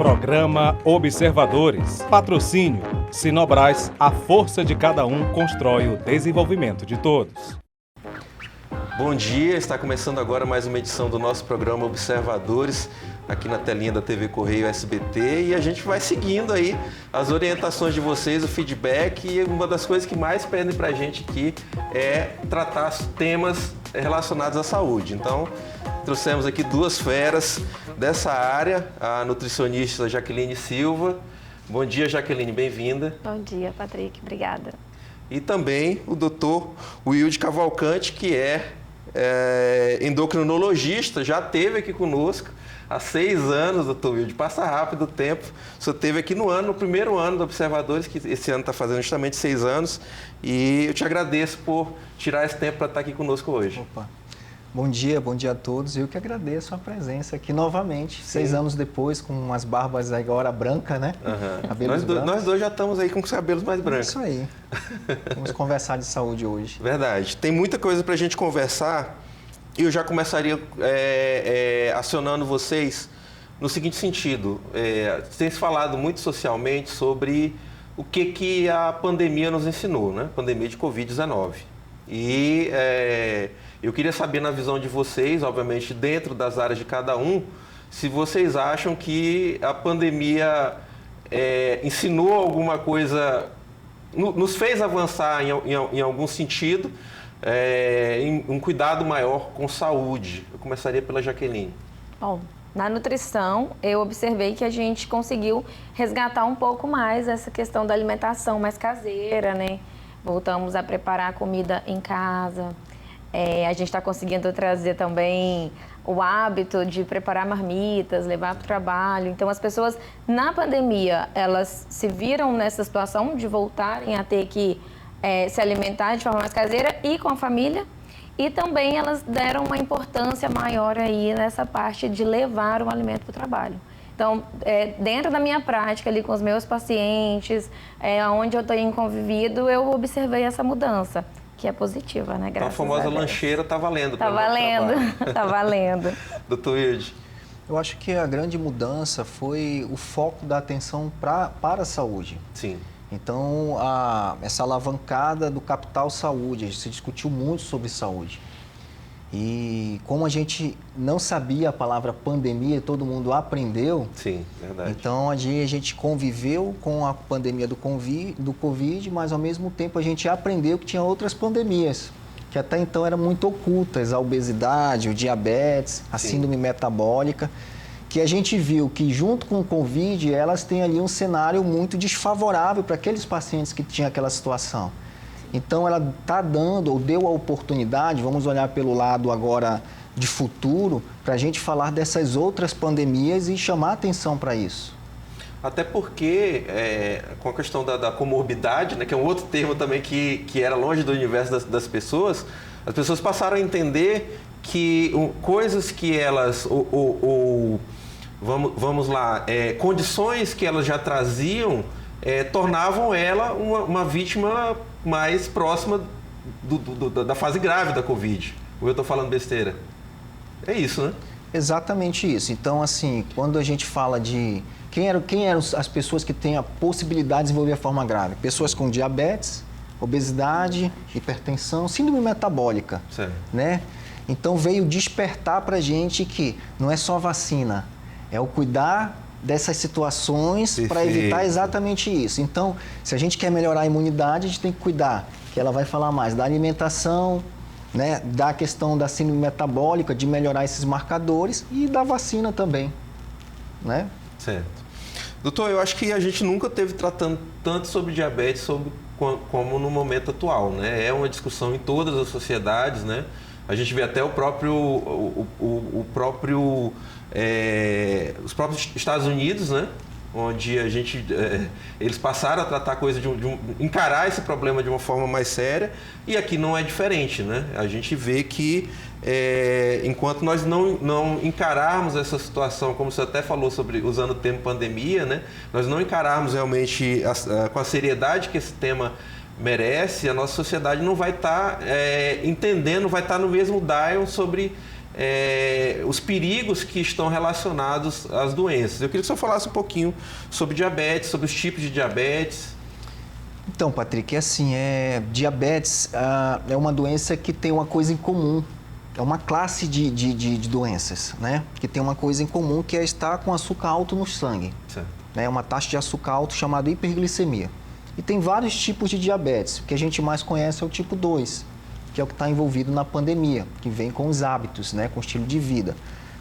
Programa Observadores. Patrocínio. Sinobras, a força de cada um constrói o desenvolvimento de todos. Bom dia, está começando agora mais uma edição do nosso programa Observadores, aqui na telinha da TV Correio SBT, e a gente vai seguindo aí as orientações de vocês, o feedback, e uma das coisas que mais pedem pra gente aqui é tratar temas relacionados à saúde. Então, trouxemos aqui duas feras dessa área, a nutricionista Jaqueline Silva. Bom dia, Jaqueline, bem-vinda. Bom dia, Patrick, obrigada. E também o doutor Wilde Cavalcante, que é endocrinologista, já esteve aqui conosco há 6 anos, doutor Wilde. Passa rápido o tempo. O senhor esteve aqui no primeiro ano do Observadores, que esse ano está fazendo justamente 6 anos. E eu te agradeço por tirar esse tempo para estar aqui conosco hoje. Opa. Bom dia a todos. Eu que agradeço a presença aqui novamente, 6 anos depois, com umas barbas agora brancas, né? Uhum. Nós dois já estamos aí com os cabelos mais brancos. Isso aí. Vamos conversar de saúde hoje. Verdade. Tem muita coisa para a gente conversar e eu já começaria acionando vocês no seguinte sentido. Tem se falado muito socialmente sobre o que a pandemia nos ensinou, né? Pandemia de Covid-19. E eu queria saber, na visão de vocês, obviamente dentro das áreas de cada um, se vocês acham que a pandemia ensinou alguma coisa, nos fez avançar em algum sentido, em um cuidado maior com saúde. Eu começaria pela Jaqueline. Bom, na nutrição, eu observei que a gente conseguiu resgatar um pouco mais essa questão da alimentação mais caseira, né? Voltamos a preparar a comida em casa. A gente está conseguindo trazer também o hábito de preparar marmitas, levar para o trabalho. Então, as pessoas, na pandemia, elas se viram nessa situação de voltarem a ter que se alimentar de forma mais caseira e com a família. E também elas deram uma importância maior aí nessa parte de levar o alimento para o trabalho. Então, dentro da minha prática ali com os meus pacientes, onde eu tenho convivido, eu observei essa mudança, que é positiva, né? Graças então, a famosa a Deus. Lancheira está valendo. Está valendo, está valendo. Doutor Wilde. Eu acho que a grande mudança foi o foco da atenção para a saúde. Sim. Então, essa alavancada do capital saúde, se discutiu muito sobre saúde. E como a gente não sabia a palavra pandemia, todo mundo aprendeu. Sim, verdade. Então a gente conviveu com a pandemia do Covid, mas ao mesmo tempo a gente aprendeu que tinha outras pandemias, que até então eram muito ocultas, a obesidade, o diabetes, a síndrome metabólica, que a gente viu que junto com o Covid elas têm ali um cenário muito desfavorável para aqueles pacientes que tinham aquela situação. Então, ela está dando, ou deu a oportunidade, vamos olhar pelo lado agora de futuro, para a gente falar dessas outras pandemias e chamar atenção para isso. Até porque, com a questão da comorbidade, né, que é um outro termo também que era longe do universo das pessoas, as pessoas passaram a entender que coisas que elas, vamos lá, condições que elas já traziam, tornavam ela uma vítima mais próxima da fase grave da Covid. Ou eu estou falando besteira? É isso, né? Exatamente isso. Então, assim, quando a gente fala de quem eram as pessoas que têm a possibilidade de desenvolver a forma grave? Pessoas com diabetes, obesidade, hipertensão, síndrome metabólica, certo, né? Então, veio despertar para a gente que não é só vacina, é o cuidar dessas situações para evitar exatamente isso. Então, se a gente quer melhorar a imunidade, a gente tem que cuidar, que ela vai falar mais da alimentação, né, da questão da síndrome metabólica, de melhorar esses marcadores e da vacina também, né? Certo. Doutor, eu acho que a gente nunca esteve tratando tanto sobre diabetes como no momento atual, né? É uma discussão em todas as sociedades, né? A gente vê até os próprios Estados Unidos, né? Onde eles passaram a tratar a coisa encarar esse problema de uma forma mais séria, e aqui não é diferente, né? A gente vê que enquanto nós não encararmos essa situação, como você até falou usando o termo pandemia, né? Nós não encararmos realmente com a seriedade que esse tema merece, a nossa sociedade não vai estar entendendo, vai estar no mesmo dial sobre os perigos que estão relacionados às doenças. Eu queria que você falasse um pouquinho sobre diabetes, sobre os tipos de diabetes. Então, Patrick, diabetes é uma doença que tem uma coisa em comum. É uma classe de doenças, né? Que tem uma coisa em comum, que é estar com açúcar alto no sangue. Certo. É uma taxa de açúcar alto chamada hiperglicemia. E tem vários tipos de diabetes. O que a gente mais conhece é o tipo 2, que é o que está envolvido na pandemia, que vem com os hábitos, né? Com o estilo de vida.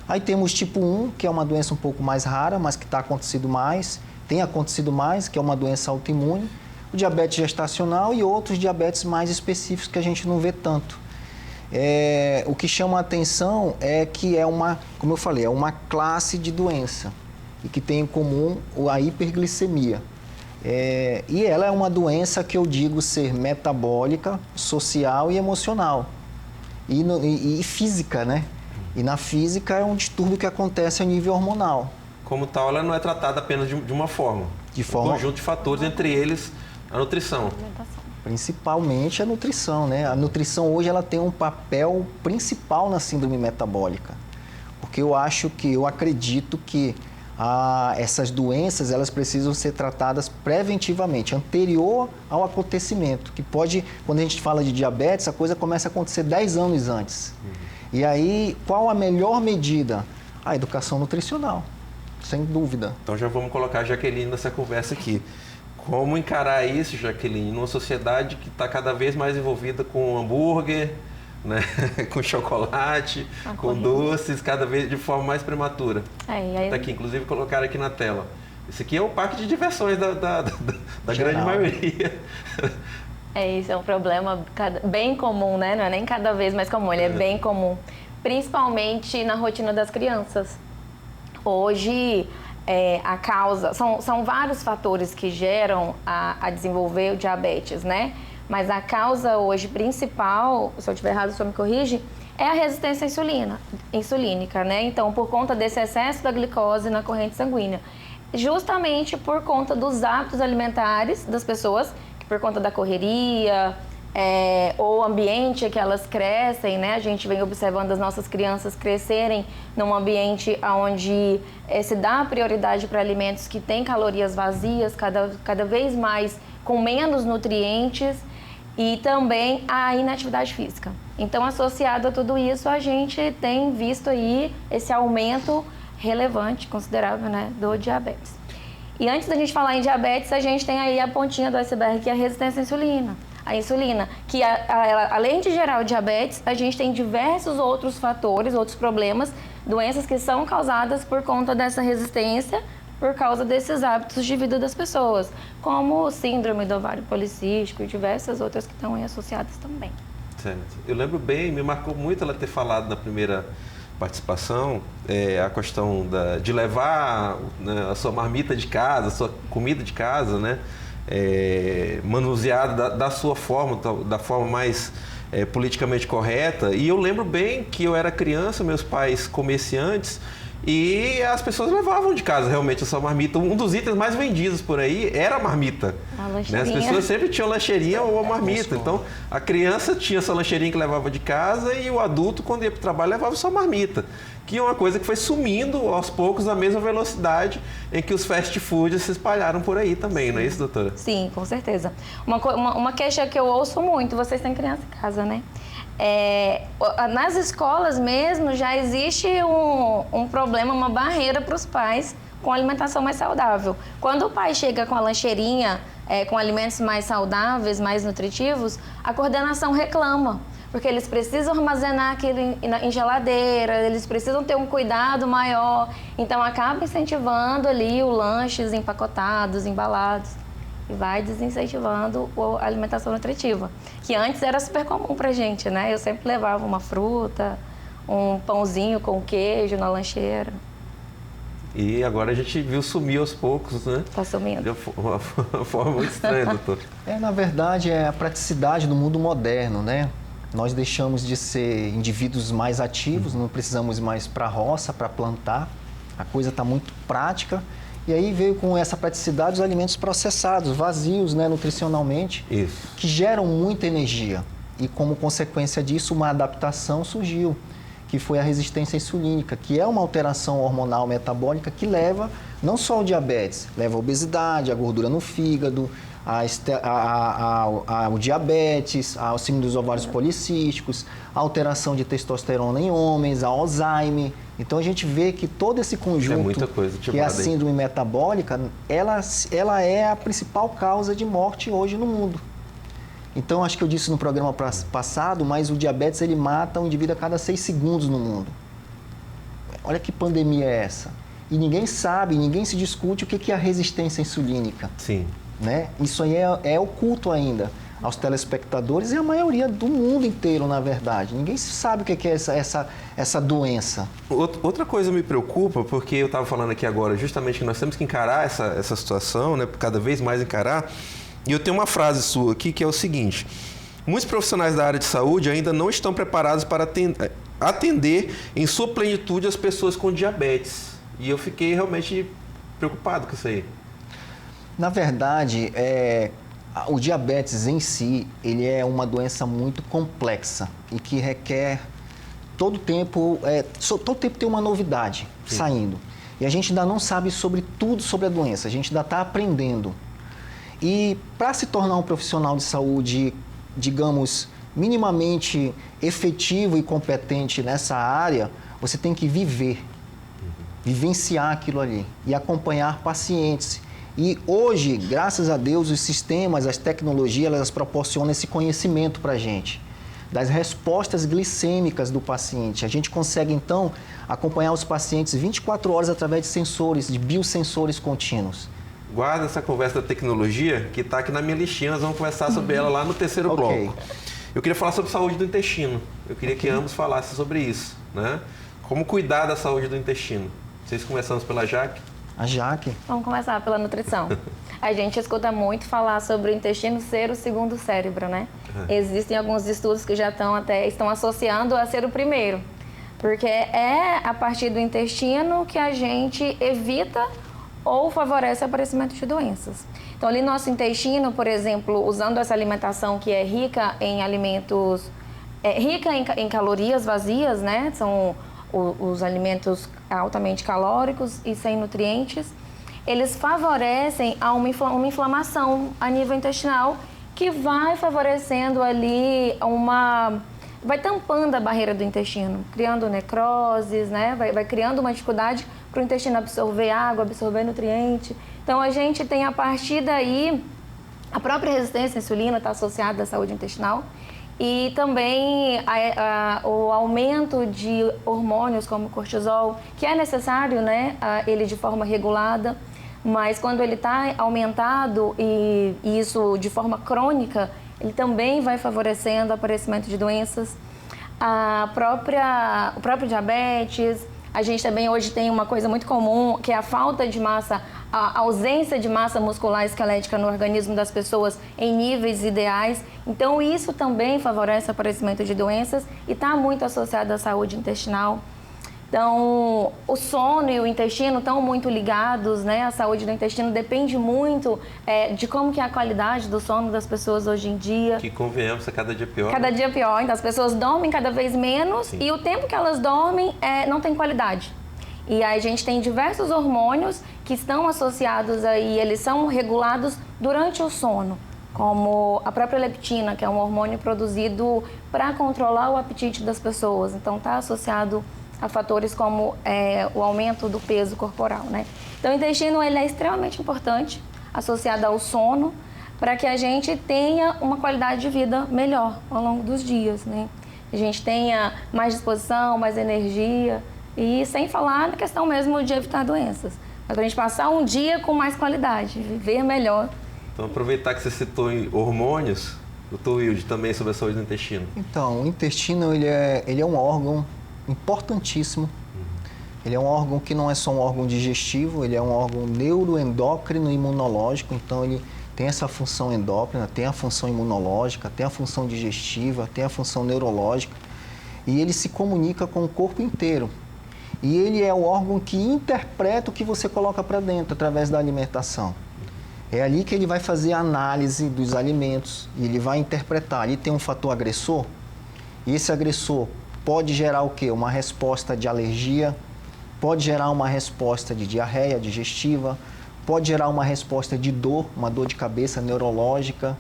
Aí temos tipo 1, que é uma doença um pouco mais rara, mas que tem acontecido mais, que é uma doença autoimune. O diabetes gestacional e outros diabetes mais específicos que a gente não vê tanto. O que chama a atenção é que como eu falei, é uma classe de doença e que tem em comum a hiperglicemia. E ela é uma doença que eu digo ser metabólica, social e emocional. E física, né? E na física é um distúrbio que acontece a nível hormonal. Como tal, ela não é tratada apenas de uma forma. Um conjunto de fatores, entre eles a nutrição. Principalmente a nutrição, né? A nutrição hoje ela tem um papel principal na síndrome metabólica. Porque eu acredito que essas doenças elas precisam ser tratadas preventivamente, anterior ao acontecimento. Que pode, quando a gente fala de diabetes, a coisa começa a acontecer 10 anos antes. E aí, qual a melhor medida? A educação nutricional, sem dúvida. Então já vamos colocar a Jaqueline nessa conversa aqui. Como encarar isso, Jaqueline, numa sociedade que está cada vez mais envolvida com hambúrguer, né? Com chocolate, com doces, cada vez de forma mais prematura. Tá aqui, inclusive colocaram aqui na tela. Esse aqui é o parque de diversões da grande maioria. Isso é um problema bem comum, né? Não é nem cada vez mais comum, ele é bem comum. Principalmente na rotina das crianças. Hoje, a causa... São vários fatores que geram a desenvolver o diabetes, né? Mas a causa hoje principal, se eu estiver errado, o senhor me corrige, é a resistência insulínica, né? Então, por conta desse excesso da glicose na corrente sanguínea. Justamente por conta dos hábitos alimentares das pessoas, que por conta da correria, ou ambiente que elas crescem, né? A gente vem observando as nossas crianças crescerem num ambiente onde se dá prioridade para alimentos que têm calorias vazias, cada vez mais com menos nutrientes, e também a inatividade física. Então, associado a tudo isso, a gente tem visto aí esse aumento relevante, considerável, né, do diabetes. E antes da gente falar em diabetes, a gente tem aí a pontinha do iceberg, que é a resistência à insulina. A insulina, que além de gerar o diabetes, a gente tem diversos outros fatores, outros problemas, doenças que são causadas por conta dessa resistência, por causa desses hábitos de vida das pessoas, como síndrome do ovário policístico e diversas outras que estão aí associadas também. Certo. Eu lembro bem, me marcou muito ela ter falado na primeira participação, a questão de levar, né, a sua marmita de casa, a sua comida de casa, né, manuseada da sua forma, da forma mais politicamente correta. E eu lembro bem que eu era criança, meus pais comerciantes, e as pessoas levavam de casa realmente a sua marmita. Um dos itens mais vendidos por aí era a marmita. Né? As pessoas sempre tinham lancheirinha ou a marmita. Então, a criança tinha essa lancheirinha que levava de casa e o adulto, quando ia para o trabalho, levava sua marmita. Que é uma coisa que foi sumindo aos poucos na mesma velocidade em que os fast foods se espalharam por aí também, não é isso, doutora? Sim, com certeza. Uma queixa que eu ouço muito, vocês têm criança em casa, né? Nas escolas mesmo já existe um problema, uma barreira para os pais com alimentação mais saudável. Quando o pai chega com a lancheirinha, com alimentos mais saudáveis, mais nutritivos, a coordenação reclama, porque eles precisam armazenar aquilo em geladeira, eles precisam ter um cuidado maior, então acaba incentivando ali os lanches empacotados, embalados, e vai desincentivando a alimentação nutritiva, que antes era super comum pra gente, né? Eu sempre levava uma fruta, um pãozinho com queijo na lancheira. E agora a gente viu sumir aos poucos, né? Tá sumindo. De uma forma muito estranha, doutor. Na verdade, é a praticidade do mundo moderno, né? Nós deixamos de ser indivíduos mais ativos, não precisamos mais para a roça, para plantar. A coisa está muito prática. E aí veio com essa praticidade os alimentos processados, vazios, né, nutricionalmente, que geram muita energia. E como consequência disso, uma adaptação surgiu, que foi a resistência insulínica, que é uma alteração hormonal metabólica que leva não só ao diabetes, leva à obesidade, à gordura no fígado, ao diabetes, ao síndrome dos ovários policísticos, a alteração de testosterona em homens, ao Alzheimer. Então a gente vê que todo esse conjunto, muita coisa, que é a síndrome metabólica, ela é a principal causa de morte hoje no mundo. Então, acho que eu disse no programa passado, mas o diabetes ele mata um indivíduo a cada 6 segundos no mundo. Olha que pandemia é essa. E ninguém sabe, ninguém se discute o que é a resistência insulínica. Sim. Né? Isso aí é oculto ainda aos telespectadores e à maioria do mundo inteiro, na verdade. Ninguém sabe o que é essa doença. Outra coisa me preocupa, porque eu estava falando aqui agora justamente que nós temos que encarar essa situação, né? Cada vez mais encarar. E eu tenho uma frase sua aqui que é o seguinte: muitos profissionais da área de saúde ainda não estão preparados para atender em sua plenitude as pessoas com diabetes. E eu fiquei realmente preocupado com isso aí. Na verdade, o diabetes em si, ele é uma doença muito complexa e que requer todo tempo tem uma novidade saindo. E a gente ainda não sabe tudo sobre a doença, a gente ainda está aprendendo. E para se tornar um profissional de saúde, digamos, minimamente efetivo e competente nessa área, você tem que vivenciar aquilo ali e acompanhar pacientes. E hoje, graças a Deus, os sistemas, as tecnologias, elas proporcionam esse conhecimento para a gente, das respostas glicêmicas do paciente. A gente consegue, então, acompanhar os pacientes 24 horas através de sensores, de biosensores contínuos. Guarda essa conversa da tecnologia, que está aqui na minha listinha, nós vamos conversar sobre ela lá no terceiro bloco. Eu queria falar sobre saúde do intestino. Eu queria que ambos falassem sobre isso, né? Como cuidar da saúde do intestino. Vocês começamos pela Jaque? A Jaque. Vamos começar pela nutrição. A gente escuta muito falar sobre o intestino ser o segundo cérebro, né? Existem alguns estudos que já estão associando a ser o primeiro. Porque é a partir do intestino que a gente evita ou favorece o aparecimento de doenças. Então, ali nosso intestino, por exemplo, usando essa alimentação que é rica em alimentos, rica em calorias vazias, né? São os alimentos altamente calóricos e sem nutrientes, eles favorecem uma inflamação a nível intestinal que vai favorecendo ali vai tampando a barreira do intestino, criando necroses, né? Vai criando uma dificuldade para o intestino absorver água, absorver nutriente. Então, a gente tem, a partir daí, a própria resistência à insulina está associada à saúde intestinal e também o aumento de hormônios como o cortisol, que é necessário, né, ele de forma regulada, mas quando ele está aumentado e isso de forma crônica, ele também vai favorecendo o aparecimento de doenças. O próprio diabetes. A gente também hoje tem uma coisa muito comum, que é a falta de massa, a ausência de massa muscular esquelética no organismo das pessoas em níveis ideais. Então, isso também favorece o aparecimento de doenças e está muito associado à saúde intestinal. Então, o sono e o intestino estão muito ligados, né? A saúde do intestino depende muito de como que é a qualidade do sono das pessoas hoje em dia. Que, convenhamos, é cada dia pior. Cada dia pior. Então, as pessoas dormem cada vez menos. Sim. E o tempo que elas dormem não tem qualidade. E aí a gente tem diversos hormônios que estão associados aí, eles são regulados durante o sono, como a própria leptina, que é um hormônio produzido para controlar o apetite das pessoas. Então, está associado a fatores como o aumento do peso corporal, né? Então, o intestino ele é extremamente importante, associado ao sono, para que a gente tenha uma qualidade de vida melhor ao longo dos dias, né? A gente tenha mais disposição, mais energia e sem falar na questão mesmo de evitar doenças. Para a gente passar um dia com mais qualidade, viver melhor. Então, aproveitar que você citou em hormônios, doutor Wilde, também sobre a saúde do intestino. Então, o intestino ele é um órgão importantíssimo. Ele é um órgão que não é só um órgão digestivo, ele é um órgão neuroendócrino e imunológico, então ele tem essa função endócrina, tem a função imunológica, tem a função digestiva, tem a função neurológica e ele se comunica com o corpo inteiro. E ele é o órgão que interpreta o que você coloca para dentro através da alimentação. É ali que ele vai fazer a análise dos alimentos e ele vai interpretar. Ali tem um fator agressor e esse agressor pode gerar o quê? Uma resposta de alergia, pode gerar uma resposta de diarreia digestiva, pode gerar uma resposta de dor, uma dor de cabeça neurológica.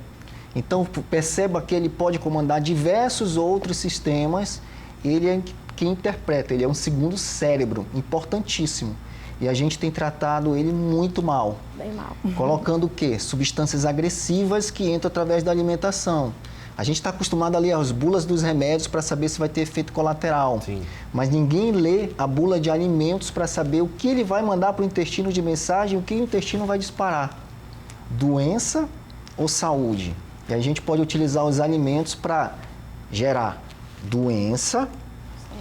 Então, perceba que ele pode comandar diversos outros sistemas, ele é quem interpreta, ele é um segundo cérebro, importantíssimo. E a gente tem tratado ele muito mal. Bem mal. Colocando o quê? Substâncias agressivas que entram através da alimentação. A gente está acostumado a ler as bulas dos remédios para saber se vai ter efeito colateral. Sim. Mas ninguém lê a bula de alimentos para saber o que ele vai mandar para o intestino de mensagem e o que o intestino vai disparar. Doença ou saúde? E a gente pode utilizar os alimentos para gerar doença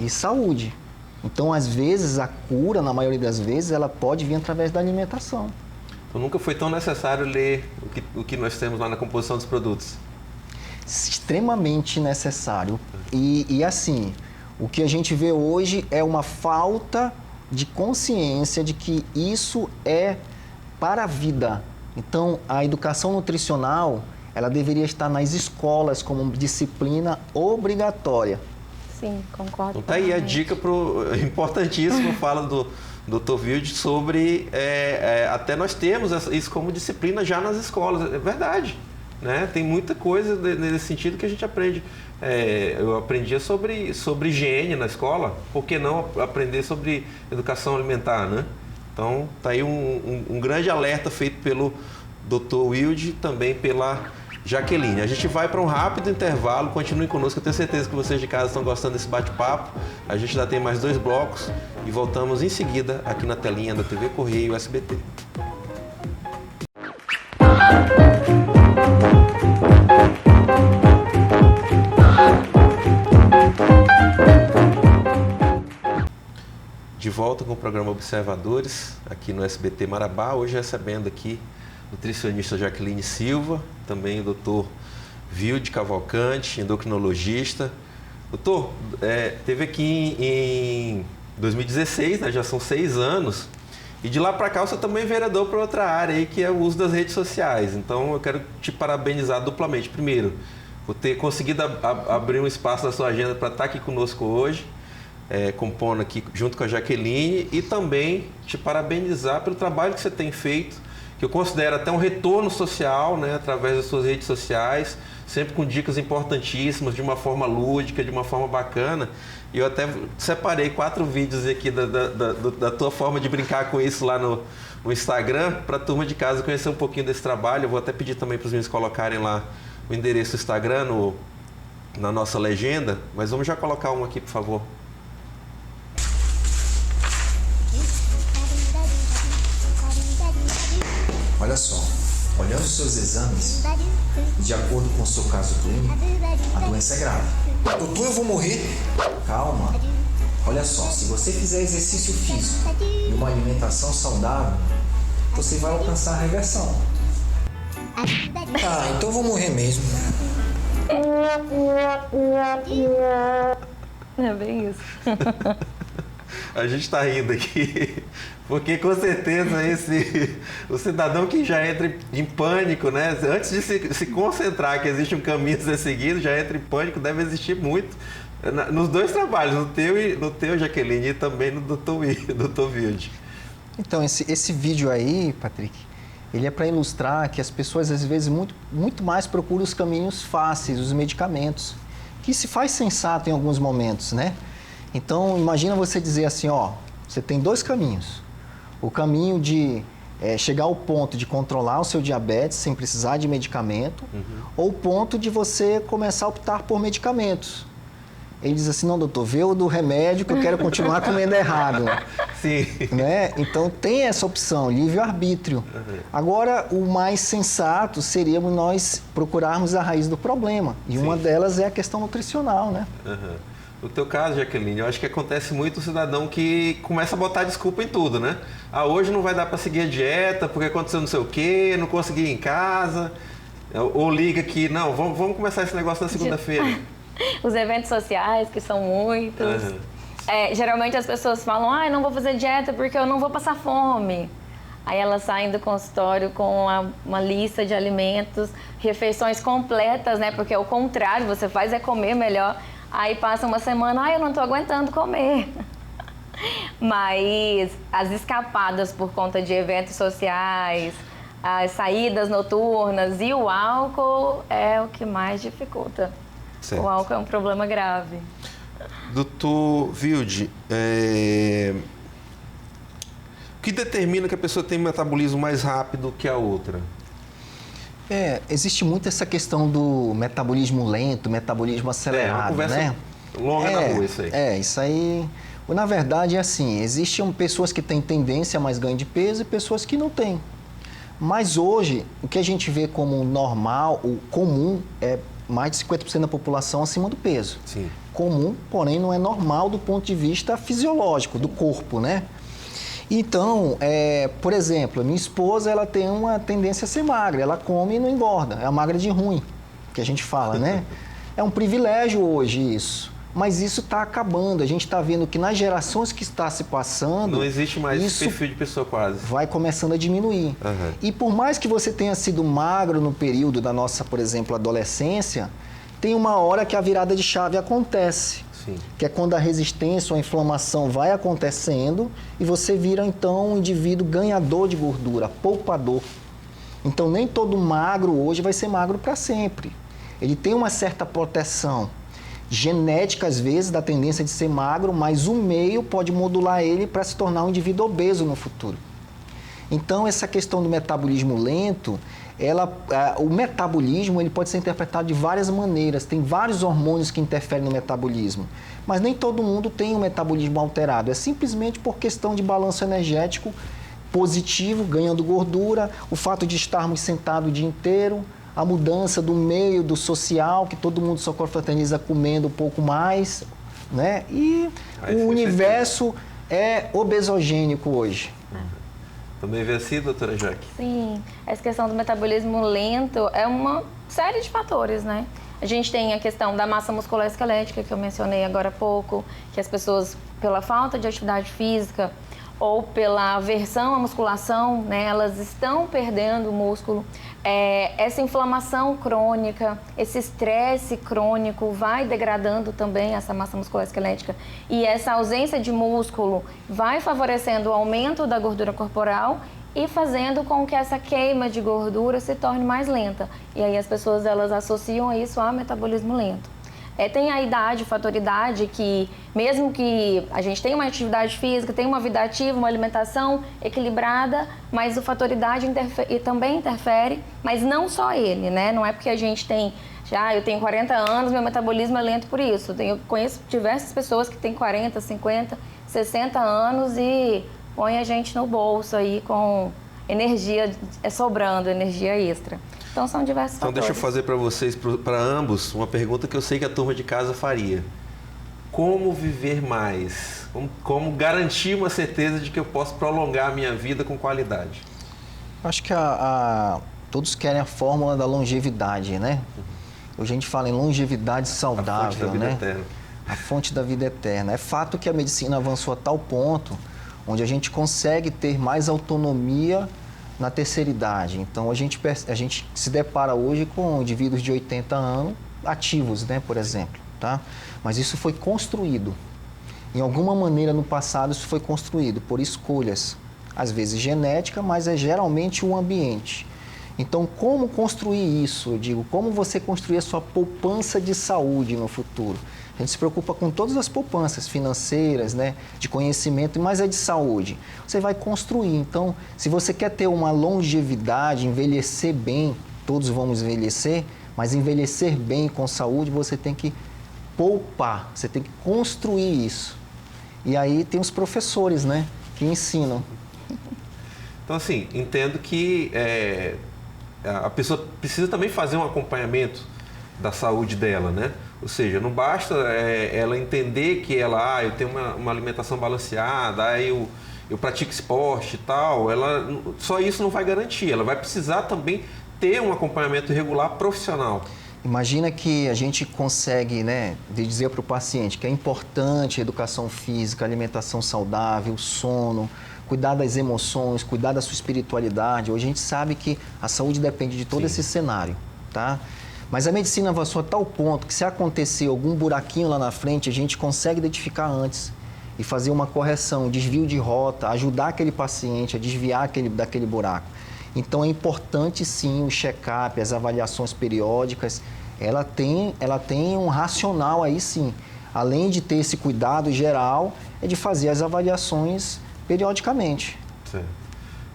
e saúde. Então, às vezes, a cura, na maioria das vezes, ela pode vir através da alimentação. Então, nunca foi tão necessário ler o que nós temos lá na composição dos produtos? Extremamente necessário. E assim, o que a gente vê hoje é uma falta de consciência de que isso é para a vida. Então, a educação nutricional, ela deveria estar nas escolas como disciplina obrigatória. Sim, concordo. Então tá aí a dica importantíssima, fala do Dr. Wilde sobre, até nós temos isso como disciplina já nas escolas, é verdade, né? Tem muita coisa nesse sentido que a gente aprende. Eu aprendia sobre higiene na escola, por que não aprender sobre educação alimentar, né? Então tá aí um grande alerta feito pelo Dr. Wilde, também pela Jaqueline. A gente vai para um rápido intervalo, continue conosco, eu tenho certeza que vocês de casa estão gostando desse bate-papo. A gente ainda tem mais 2 blocos e voltamos em seguida aqui na telinha da TV Correio SBT. De volta com o programa Observadores, aqui no SBT Marabá, hoje recebendo aqui nutricionista Jaqueline Silva, também o doutor Wilde Cavalcante, endocrinologista. Doutor, teve aqui em 2016, né, já são 6 anos, e de lá para cá você também é vereador para outra área, aí, que é o uso das redes sociais. Então eu quero te parabenizar duplamente. Primeiro, por ter conseguido abrir um espaço na sua agenda para estar aqui conosco hoje, compondo aqui junto com a Jaqueline, e também te parabenizar pelo trabalho que você tem feito, que eu considero até um retorno social, né, através das suas redes sociais, sempre com dicas importantíssimas, de uma forma lúdica, de uma forma bacana. E eu até separei 4 vídeos aqui da tua forma de brincar com isso lá no Instagram, para a turma de casa conhecer um pouquinho desse trabalho. Eu vou até pedir também para os meninos colocarem lá o endereço do Instagram na nossa legenda, mas vamos já colocar um aqui, por favor. Olha só, olhando os seus exames, de acordo com o seu caso clínico, a doença é grave. Doutor, eu vou morrer? Calma. Olha só, se você fizer exercício físico e uma alimentação saudável, você vai alcançar a reversão. Ah, então eu vou morrer mesmo. É bem isso. A gente está rindo aqui, porque com certeza o cidadão que já entra em pânico, né? Antes de se concentrar que existe um caminho a ser seguido, já entra em pânico, deve existir muito nos 2 trabalhos, no teu, Jaqueline, e também no Dr. Wilde. Então, esse vídeo aí, Patrick, ele é para ilustrar que as pessoas, às vezes, muito mais procuram os caminhos fáceis, os medicamentos, que se faz sensato em alguns momentos, né? Então, imagina você dizer assim, ó, você tem 2 caminhos. O caminho de chegar ao ponto de controlar o seu diabetes sem precisar de medicamento, ou o ponto de você começar a optar por medicamentos. Ele diz assim, não, doutor, vê o do remédio que eu quero continuar comendo errado. Sim. Né? Então, tem essa opção, livre-arbítrio. Agora, o mais sensato seria nós procurarmos a raiz do problema. E uma delas é a questão nutricional, né? No teu caso, Jaqueline, eu acho que acontece muito o cidadão que começa a botar desculpa em tudo, né? Ah, hoje não vai dar para seguir a dieta porque aconteceu não sei o quê, não consegui ir em casa. Ou liga que, não, vamos começar esse negócio na segunda-feira. Os eventos sociais, que são muitos. Geralmente as pessoas falam, não vou fazer dieta porque eu não vou passar fome. Aí elas saem do consultório com uma lista de alimentos, refeições completas, né? Porque ao contrário, você faz comer melhor. Aí passa uma semana, eu não estou aguentando comer. Mas as escapadas por conta de eventos sociais, as saídas noturnas e o álcool é o que mais dificulta. Certo. O álcool é um problema grave. Doutor Wilde, o que determina que a pessoa tem um metabolismo mais rápido que a outra? Existe muito essa questão do metabolismo lento, metabolismo acelerado, uma conversa né? longa na rua, isso aí. Isso aí. Na verdade, é assim, existem pessoas que têm tendência a mais ganho de peso e pessoas que não têm. Mas hoje, o que a gente vê como normal, o comum, é mais de 50% da população acima do peso. Sim. Comum, porém, não é normal do ponto de vista fisiológico, do corpo, né? Então, por exemplo, a minha esposa, ela tem uma tendência a ser magra, ela come e não engorda, é a magra de ruim, que a gente fala, né? É um privilégio hoje isso, mas isso está acabando, a gente está vendo que nas gerações que está se passando... Não existe mais esse isso perfil de pessoa quase. vai começando a diminuir. Uhum. E por mais que você tenha sido magro no período da nossa, por exemplo, adolescência, tem uma hora que a virada de chave acontece. Sim. Que é quando a resistência ou a inflamação vai acontecendo e você vira, então, um indivíduo ganhador de gordura, poupador. Então, nem todo magro hoje vai ser magro para sempre. Ele tem uma certa proteção genética, às vezes, da tendência de ser magro, mas o meio pode modular ele para se tornar um indivíduo obeso no futuro. Então, essa questão do metabolismo lento, o metabolismo ele pode ser interpretado de várias maneiras. Tem vários hormônios que interferem no metabolismo, mas nem todo mundo tem um metabolismo alterado. É simplesmente por questão de balanço energético positivo, ganhando gordura, o fato de estarmos sentados o dia inteiro, a mudança do meio, do social, que todo mundo só confraterniza comendo um pouco mais, né? E o universo é obesogênico hoje. Também vê assim, doutora Jaque? Sim, essa questão do metabolismo lento é uma série de fatores, né? A gente tem a questão da massa muscular esquelética, que eu mencionei agora há pouco, que as pessoas, pela falta de atividade física ou pela aversão à musculação, né, elas estão perdendo músculo. Essa inflamação crônica, esse estresse crônico vai degradando também essa massa muscular esquelética. E essa ausência de músculo vai favorecendo o aumento da gordura corporal e fazendo com que essa queima de gordura se torne mais lenta. E aí as pessoas elas associam isso ao metabolismo lento. Tem a idade, o fator idade, que mesmo que a gente tenha uma atividade física, tenha uma vida ativa, uma alimentação equilibrada, mas o fator idade também interfere, mas não só ele, né? Não é porque a gente tem, eu tenho 40 anos, meu metabolismo é lento por isso. Eu conheço diversas pessoas que têm 40, 50, 60 anos e põe a gente no bolso aí com energia sobrando, energia extra. Então são diversos fatores. Então deixa eu fazer para vocês, para ambos, uma pergunta que eu sei que a turma de casa faria. Como viver mais? Como garantir uma certeza de que eu posso prolongar a minha vida com qualidade? Acho que todos querem a fórmula da longevidade, né? Hoje a gente fala em longevidade saudável, a fonte da vida eterna. A fonte da vida eterna. É fato que a medicina avançou a tal ponto onde a gente consegue ter mais autonomia na terceira idade. Então, a gente se depara hoje com indivíduos de 80 anos ativos, né, por exemplo, tá? Mas isso foi construído. Em alguma maneira, no passado, isso foi construído por escolhas, às vezes genética, mas é geralmente o ambiente. Então, como construir isso? Eu digo, como você construir a sua poupança de saúde no futuro? A gente se preocupa com todas as poupanças financeiras, né, de conhecimento, mas é de saúde. Você vai construir. Então, se você quer ter uma longevidade, envelhecer bem, todos vamos envelhecer, mas envelhecer bem com saúde, você tem que poupar, você tem que construir isso. E aí tem os professores, né, que ensinam. Então, assim, entendo que a pessoa precisa também fazer um acompanhamento da saúde dela, né? Ou seja, não basta ela entender que eu tenho uma alimentação balanceada, eu pratico esporte e tal, só isso não vai garantir, ela vai precisar também ter um acompanhamento regular profissional. Imagina que a gente consegue, né, dizer para o paciente que é importante a educação física, alimentação saudável, sono, cuidar das emoções, cuidar da sua espiritualidade. Hoje a gente sabe que a saúde depende de todo esse cenário, tá? Mas a medicina avançou a tal ponto que se acontecer algum buraquinho lá na frente, a gente consegue identificar antes e fazer uma correção, desvio de rota, ajudar aquele paciente a desviar daquele buraco. Então é importante sim o check-up, as avaliações periódicas, ela tem um racional aí sim. Além de ter esse cuidado geral, é de fazer as avaliações periodicamente. Certo.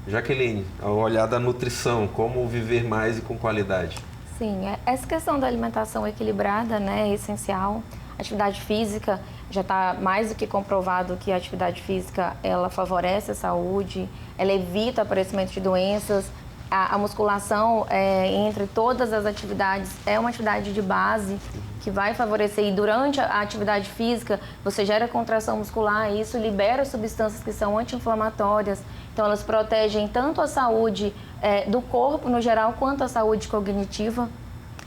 Jaqueline, ao olhar da nutrição, como viver mais e com qualidade? Sim, essa questão da alimentação equilibrada, né, é essencial. Atividade física, já está mais do que comprovado que a atividade física, ela favorece a saúde, ela evita o aparecimento de doenças. A musculação, entre todas as atividades, é uma atividade de base que vai favorecer. E durante a atividade física, você gera contração muscular e isso libera substâncias que são anti-inflamatórias. Então, elas protegem tanto a saúde do corpo no geral, quanto a saúde cognitiva.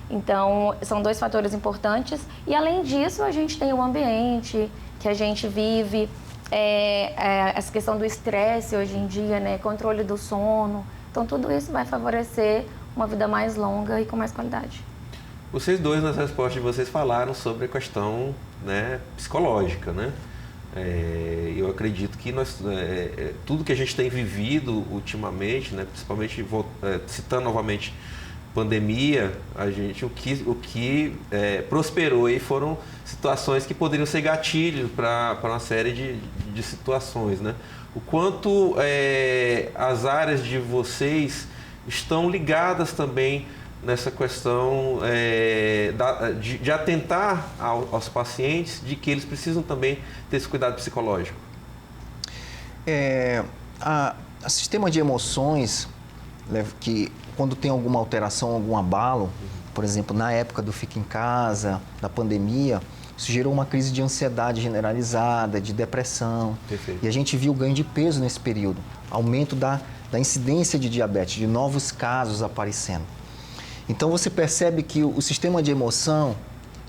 Então, são dois fatores importantes. E, além disso, a gente tem o ambiente que a gente vive, essa questão do estresse hoje em dia, né? Controle do sono. Então, tudo isso vai favorecer uma vida mais longa e com mais qualidade. Vocês dois, nas respostas de vocês, falaram sobre a questão, né, psicológica, né? Eu acredito que tudo que a gente tem vivido ultimamente, né, principalmente citando novamente pandemia, o que prosperou aí foram situações que poderiam ser gatilho para uma série de situações, né? O quanto as áreas de vocês estão ligadas também nessa questão de atentar aos pacientes de que eles precisam também ter esse cuidado psicológico? O sistema de emoções, que quando tem alguma alteração, algum abalo, por exemplo, na época do Fica em Casa, da pandemia, isso gerou uma crise de ansiedade generalizada, de depressão. Perfeito. E a gente viu ganho de peso nesse período, aumento da incidência de diabetes, de novos casos aparecendo. Então você percebe que o sistema de emoção,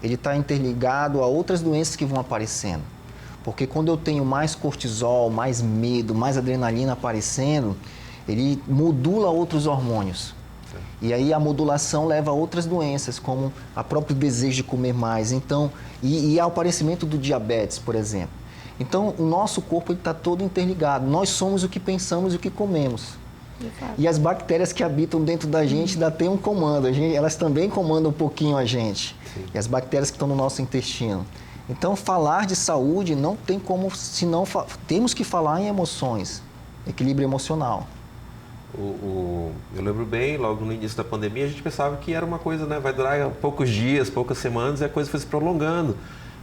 ele está interligado a outras doenças que vão aparecendo. Porque quando eu tenho mais cortisol, mais medo, mais adrenalina aparecendo, ele modula outros hormônios. E aí a modulação leva a outras doenças, como o próprio desejo de comer mais. Então, e ao aparecimento do diabetes, por exemplo. Então, o nosso corpo está todo interligado. Nós somos o que pensamos e o que comemos. E as bactérias que habitam dentro da gente ainda têm um comando. Elas também comandam um pouquinho a gente. Sim. E as bactérias que estão no nosso intestino. Então, falar de saúde não tem como, senão temos que falar em emoções, equilíbrio emocional. Eu lembro bem, logo no início da pandemia, a gente pensava que era uma coisa, né, vai durar poucos dias, poucas semanas, e a coisa foi se prolongando.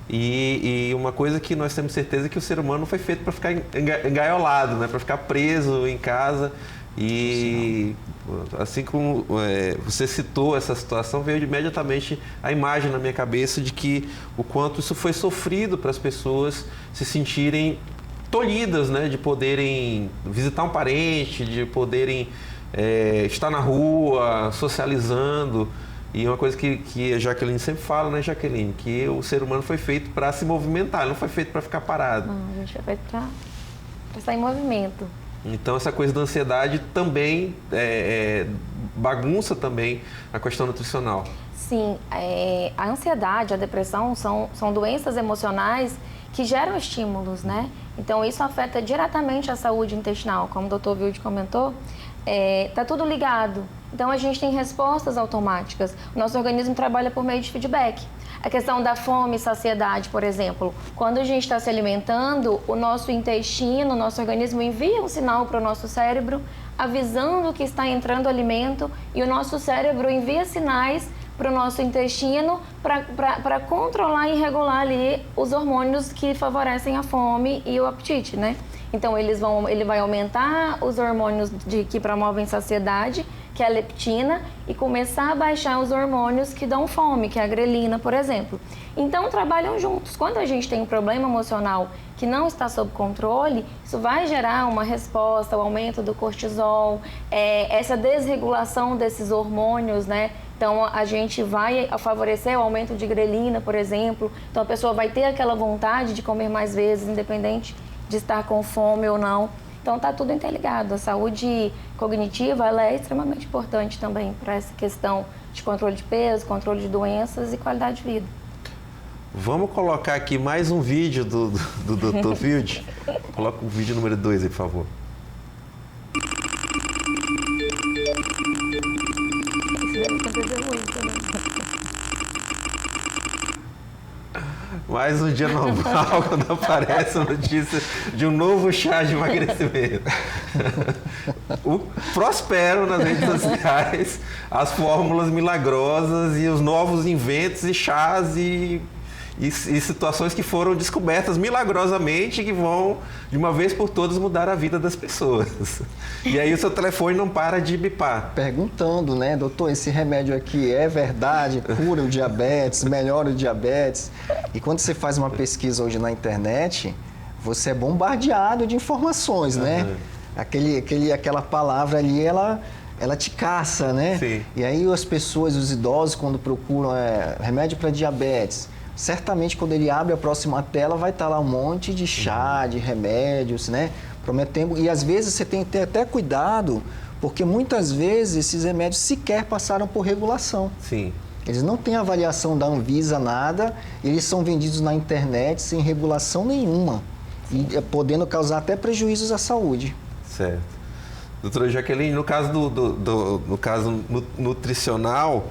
E uma coisa que nós temos certeza é que o ser humano não foi feito para ficar engaiolado, né, para ficar preso em casa. E assim como você citou essa situação, veio imediatamente a imagem na minha cabeça de que o quanto isso foi sofrido para as pessoas se sentirem tolhidas, né, de poderem visitar um parente, de poderem estar na rua, socializando. E uma coisa que a Jaqueline sempre fala, né, Jaqueline, que o ser humano foi feito para se movimentar, ele não foi feito para ficar parado. Não, a gente foi feito para estar em movimento. Então, essa coisa da ansiedade também bagunça também a questão nutricional. Sim, a ansiedade, a depressão são doenças emocionais que geram estímulos, né? Então, isso afeta diretamente a saúde intestinal, como o Dr. Wilde comentou, tá tudo ligado. Então, a gente tem respostas automáticas. O nosso organismo trabalha por meio de feedback. A questão da fome e saciedade, por exemplo. Quando a gente está se alimentando, o nosso intestino, o nosso organismo envia um sinal para o nosso cérebro, avisando que está entrando alimento, e o nosso cérebro envia sinais para o nosso intestino para controlar e regular ali os hormônios que favorecem a fome e o apetite, né? Então, ele vai aumentar os hormônios que promovem saciedade, que é a leptina, e começar a baixar os hormônios que dão fome, que é a grelina, por exemplo. Então, trabalham juntos. Quando a gente tem um problema emocional que não está sob controle, isso vai gerar uma resposta, o aumento do cortisol, essa desregulação desses hormônios, né? Então, a gente vai favorecer o aumento de grelina, por exemplo. Então, a pessoa vai ter aquela vontade de comer mais vezes, independente de estar com fome ou não. Então está tudo interligado. A saúde cognitiva ela é extremamente importante também para essa questão de controle de peso, controle de doenças e qualidade de vida. Vamos colocar aqui mais um vídeo do Dr. Field. Coloca o vídeo número 2 aí, por favor. Isso deve acontecer muito, né? Mais um dia normal quando aparece a notícia de um novo chá de emagrecimento. Prosperam nas redes sociais as fórmulas milagrosas e os novos inventos e chás e situações que foram descobertas milagrosamente e que vão, de uma vez por todas, mudar a vida das pessoas. E aí o seu telefone não para de bipar. Perguntando, né, doutor, esse remédio aqui é verdade, cura o diabetes, melhora o diabetes? E quando você faz uma pesquisa hoje na internet, você é bombardeado de informações, né? Aquela palavra ali, ela te caça, né? Sim. E aí as pessoas, os idosos, quando procuram remédio para diabetes, certamente quando ele abre a próxima tela vai estar lá um monte de chá, de remédios, né? Prometendo. E às vezes você tem que ter até cuidado, porque muitas vezes esses remédios sequer passaram por regulação. Sim. Eles não têm avaliação da Anvisa, nada, eles são vendidos na internet sem regulação nenhuma, e podendo causar até prejuízos à saúde. Certo. Doutora Jaqueline, no caso no caso nutricional,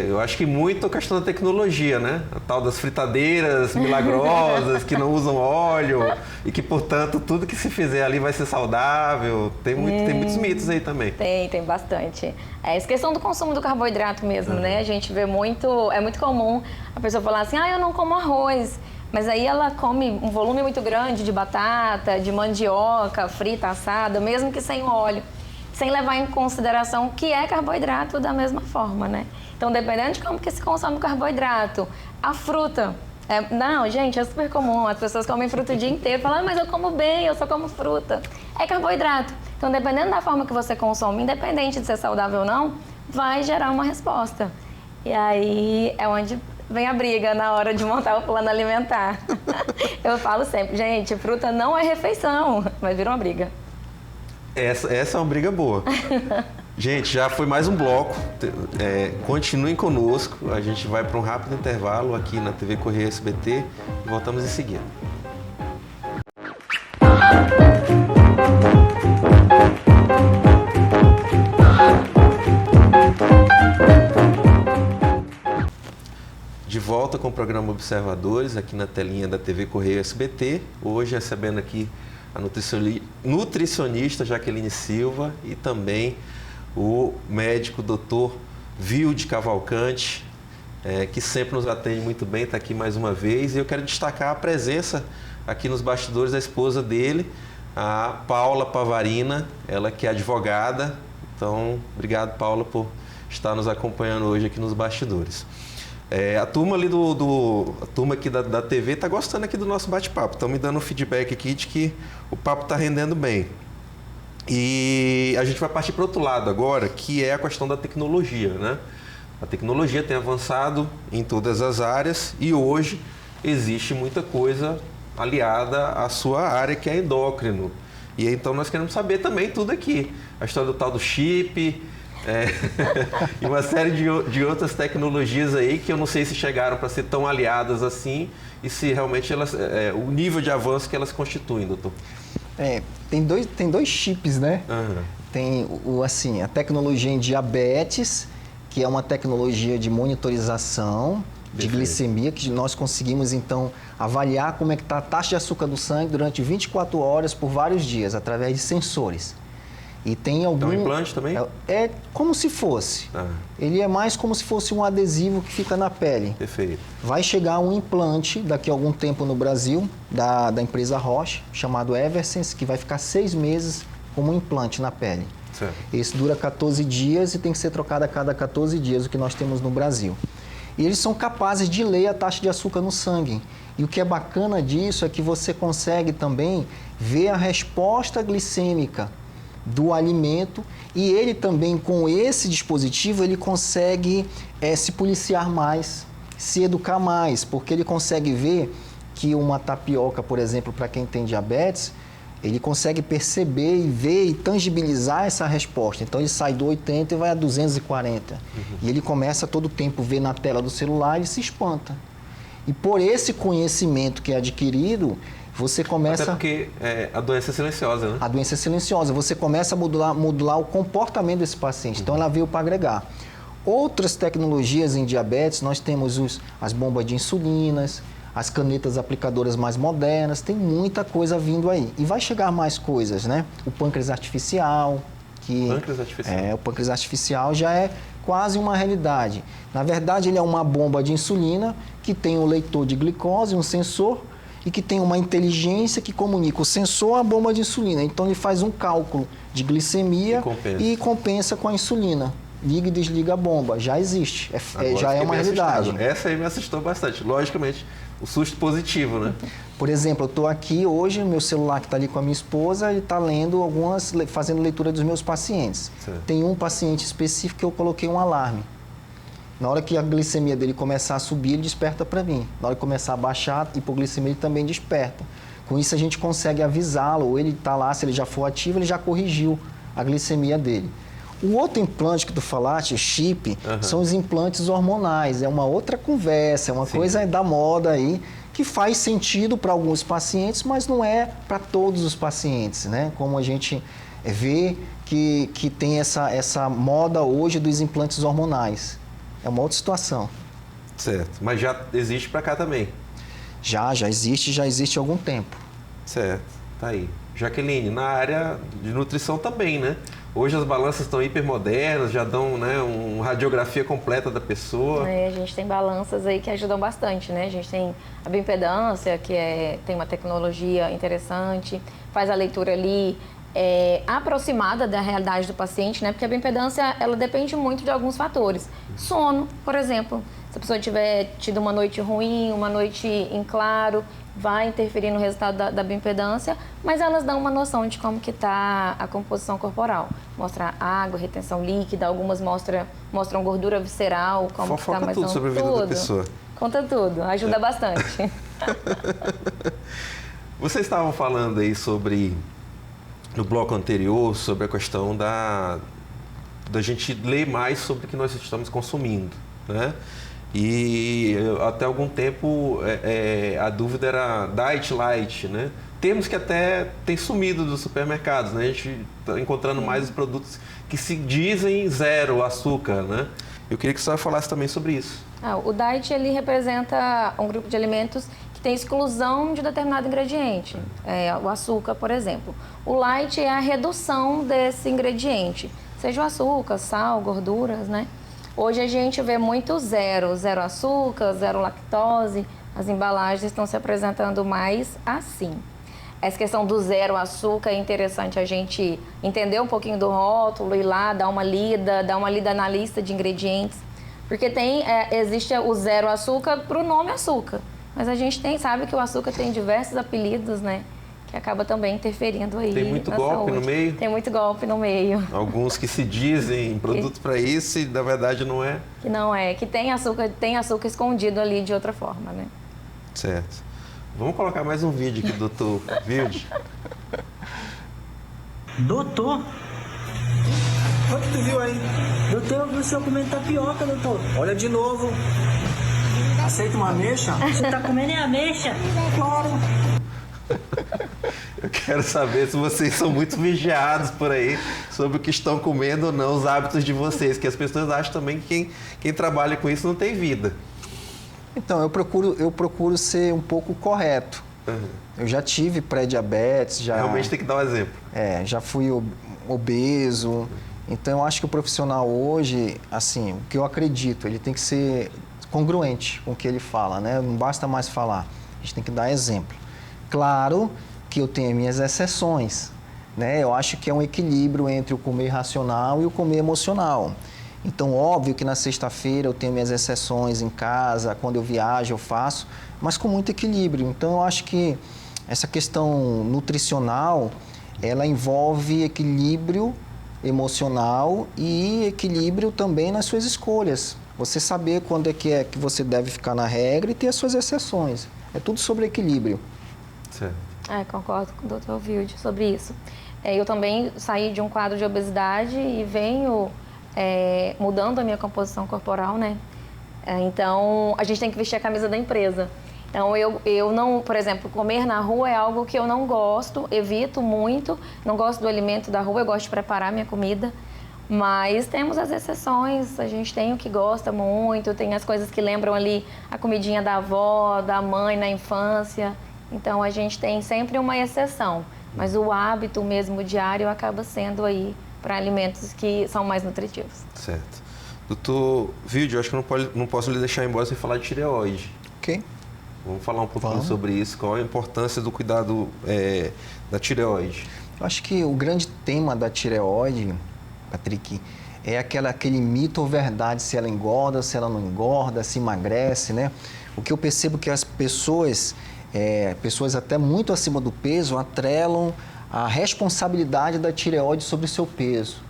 eu acho que muito a questão da tecnologia, né? A tal das fritadeiras milagrosas que não usam óleo e que, portanto, tudo que se fizer ali vai ser saudável. Tem muitos mitos aí também. Tem bastante. Essa questão do consumo do carboidrato mesmo, né? A gente vê muito, é muito comum a pessoa falar assim, eu não como arroz. Mas aí ela come um volume muito grande de batata, de mandioca, frita, assada, mesmo que sem óleo. Sem levar em consideração que é carboidrato da mesma forma, né? Então, dependendo de como que se consome o carboidrato, a fruta... não, gente, é super comum. As pessoas comem fruta o dia inteiro e falam, mas eu como bem, eu só como fruta. É carboidrato. Então, dependendo da forma que você consome, independente de ser saudável ou não, vai gerar uma resposta. E aí é onde vem a briga na hora de montar o plano alimentar. Eu falo sempre, gente, fruta não é refeição, mas vira uma briga. Essa é uma briga boa. Gente, já foi mais um bloco. Continuem conosco. A gente vai para um rápido intervalo aqui na TV Correio SBT e voltamos em seguida. De volta com o programa Observadores, aqui na telinha da TV Correio SBT. Hoje recebendo aqui a nutricionista Jaqueline Silva e também o médico Dr. Vilde Cavalcante, que sempre nos atende muito bem, está aqui mais uma vez. E eu quero destacar a presença aqui nos bastidores da esposa dele, a Paula Pavarina, ela que é advogada. Então, obrigado, Paula, por estar nos acompanhando hoje aqui nos bastidores. A turma ali a turma aqui da TV está gostando aqui do nosso bate-papo. Estão me dando um feedback aqui de que o papo está rendendo bem. E a gente vai partir para o outro lado agora, que é a questão da tecnologia, né? A tecnologia tem avançado em todas as áreas e hoje existe muita coisa aliada à sua área, que é endócrino. E então nós queremos saber também tudo aqui. A história do tal do chip... e uma série de outras tecnologias aí que eu não sei se chegaram para ser tão aliadas assim e se realmente elas, o nível de avanço que elas constituem, doutor. Tem dois chips, né? Uhum. Tem a tecnologia em diabetes, que é uma tecnologia de monitorização de glicemia, que nós conseguimos então avaliar como é que está a taxa de açúcar do sangue durante 24 horas por vários dias, através de sensores. E tem algum... Então, implante também? É como se fosse. Ele é mais como se fosse um adesivo que fica na pele. Perfeito. Vai chegar um implante daqui a algum tempo no Brasil, da empresa Roche, chamado Eversense, que vai ficar 6 meses como um implante na pele. Certo. Esse dura 14 dias e tem que ser trocado a cada 14 dias, o que nós temos no Brasil. E eles são capazes de ler a taxa de açúcar no sangue. E o que é bacana disso é que você consegue também ver a resposta glicêmica do alimento, e ele também, com esse dispositivo, ele consegue se policiar mais, se educar mais, porque ele consegue ver que uma tapioca, por exemplo, para quem tem diabetes, ele consegue perceber e ver e tangibilizar essa resposta. Então ele sai do 80 e vai a 240. E ele começa todo o tempo a ver na tela do celular e se espanta. E por esse conhecimento que é adquirido, você começa... Até porque a doença é silenciosa, né? A doença é silenciosa. Você começa a modular o comportamento desse paciente. Então ela veio para agregar. Outras tecnologias em diabetes, nós temos as bombas de insulinas, as canetas aplicadoras mais modernas, tem muita coisa vindo aí. E vai chegar mais coisas, né? O pâncreas artificial, Pâncreas artificial. o pâncreas artificial já é quase uma realidade. Na verdade, ele é uma bomba de insulina que tem um leitor de glicose, um sensor, e que tem uma inteligência que comunica o sensor à bomba de insulina. Então, ele faz um cálculo de glicemia e compensa com a insulina. Liga e desliga a bomba. Já existe. Já é uma realidade. Assustado. Essa aí me assustou bastante. Logicamente, o susto positivo, né? Por exemplo, eu estou aqui hoje, meu celular que está ali com a minha esposa, ele está lendo fazendo leitura dos meus pacientes. Certo. Tem um paciente específico que eu coloquei um alarme. Na hora que a glicemia dele começar a subir, ele desperta para mim. Na hora que começar a baixar, a hipoglicemia ele também desperta. Com isso a gente consegue avisá-lo, ou ele está lá, se ele já for ativo, ele já corrigiu a glicemia dele. O outro implante que tu falaste, o chip, são os implantes hormonais. É uma outra conversa, é uma coisa da moda aí, que faz sentido para alguns pacientes, mas não é para todos os pacientes, né? Como a gente vê que tem essa moda hoje dos implantes hormonais. É uma outra situação. Certo. Mas já existe para cá também? Já existe há algum tempo. Certo. Tá aí. Jaqueline, na área de nutrição também, né? Hoje as balanças estão hipermodernas, já dão, né, uma radiografia completa da pessoa. A gente tem balanças aí que ajudam bastante, né? A gente tem a bioimpedância, que tem uma tecnologia interessante, faz a leitura ali aproximada da realidade do paciente, né? Porque a bioimpedância, ela depende muito de alguns fatores. Sono, por exemplo. Se a pessoa tiver tido uma noite ruim, uma noite em claro, vai interferir no resultado da bioimpedância, mas elas dão uma noção de como que está a composição corporal. Mostra água, retenção líquida, algumas mostram gordura visceral, como que está mais tudo sobre a vida da pessoa. Conta tudo, ajuda bastante. Vocês estavam falando aí no bloco anterior, sobre a questão da gente ler mais sobre o que nós estamos consumindo, né? E até algum tempo a dúvida era diet light, né? Termos que até tem sumido dos supermercados, né? A gente está encontrando mais os produtos que se dizem zero açúcar, né? Eu queria que você falasse também sobre isso. O diet, ele representa um grupo de alimentos que tem exclusão de determinado ingrediente. O açúcar, por exemplo. O light é a redução desse ingrediente, seja o açúcar, sal, gorduras, né? Hoje a gente vê muito zero açúcar, zero lactose, as embalagens estão se apresentando mais assim. Essa questão do zero açúcar é interessante a gente entender um pouquinho do rótulo, ir lá, dar uma lida na lista de ingredientes, porque existe o zero açúcar para o nome açúcar, mas a gente sabe que o açúcar tem diversos apelidos, né? Que acaba também interferindo aí. Tem muito golpe no meio? Tem muito golpe no meio. Alguns que se dizem produto para isso e na verdade não é? Que não é, que tem açúcar escondido ali de outra forma, né? Certo. Vamos colocar mais um vídeo aqui do doutor Wilde. Doutor? O que tu viu aí? Doutor, eu vi o senhor comendo tapioca, doutor. Olha de novo. Aceita uma ameixa? Você tá comendo ameixa? Claro. Eu quero saber se vocês são muito vigiados por aí sobre o que estão comendo ou não, os hábitos de vocês, que as pessoas acham também que quem trabalha com isso não tem vida. Então, eu procuro ser um pouco correto. Eu já tive pré-diabetes, Realmente tem que dar um exemplo. Já fui obeso. Então, eu acho que o profissional hoje, assim, o que eu acredito, ele tem que ser congruente com o que ele fala, né? Não basta mais falar, a gente tem que dar exemplo. Claro que eu tenho minhas exceções, né? Eu acho que é um equilíbrio entre o comer racional e o comer emocional. Então, óbvio que na sexta-feira eu tenho minhas exceções em casa, quando eu viajo eu faço, mas com muito equilíbrio. Então, eu acho que essa questão nutricional, ela envolve equilíbrio emocional e equilíbrio também nas suas escolhas. Você saber quando é que você deve ficar na regra e ter as suas exceções. É tudo sobre equilíbrio. Certo. Concordo com o Dr. Wilde sobre isso. Eu também saí de um quadro de obesidade e venho mudando a minha composição corporal, né? Então, a gente tem que vestir a camisa da empresa. Então, eu não, por exemplo, comer na rua é algo que eu não gosto, evito muito, não gosto do alimento da rua, eu gosto de preparar minha comida. Mas temos as exceções, a gente tem o que gosta muito, tem as coisas que lembram ali a comidinha da avó, da mãe na infância. Então, a gente tem sempre uma exceção. Mas o hábito mesmo diário acaba sendo aí para alimentos que são mais nutritivos. Certo. Doutor Wilde, eu acho que não posso lhe deixar embora sem falar de tireoide. Ok. Vamos falar um pouquinho sobre isso, qual a importância do cuidado da tireoide. Eu acho que o grande tema da tireoide, Patrick, é aquele mito ou verdade, se ela engorda, se ela não engorda, se emagrece, né? O que eu percebo que as pessoas até muito acima do peso, atrelam a responsabilidade da tireoide sobre o seu peso.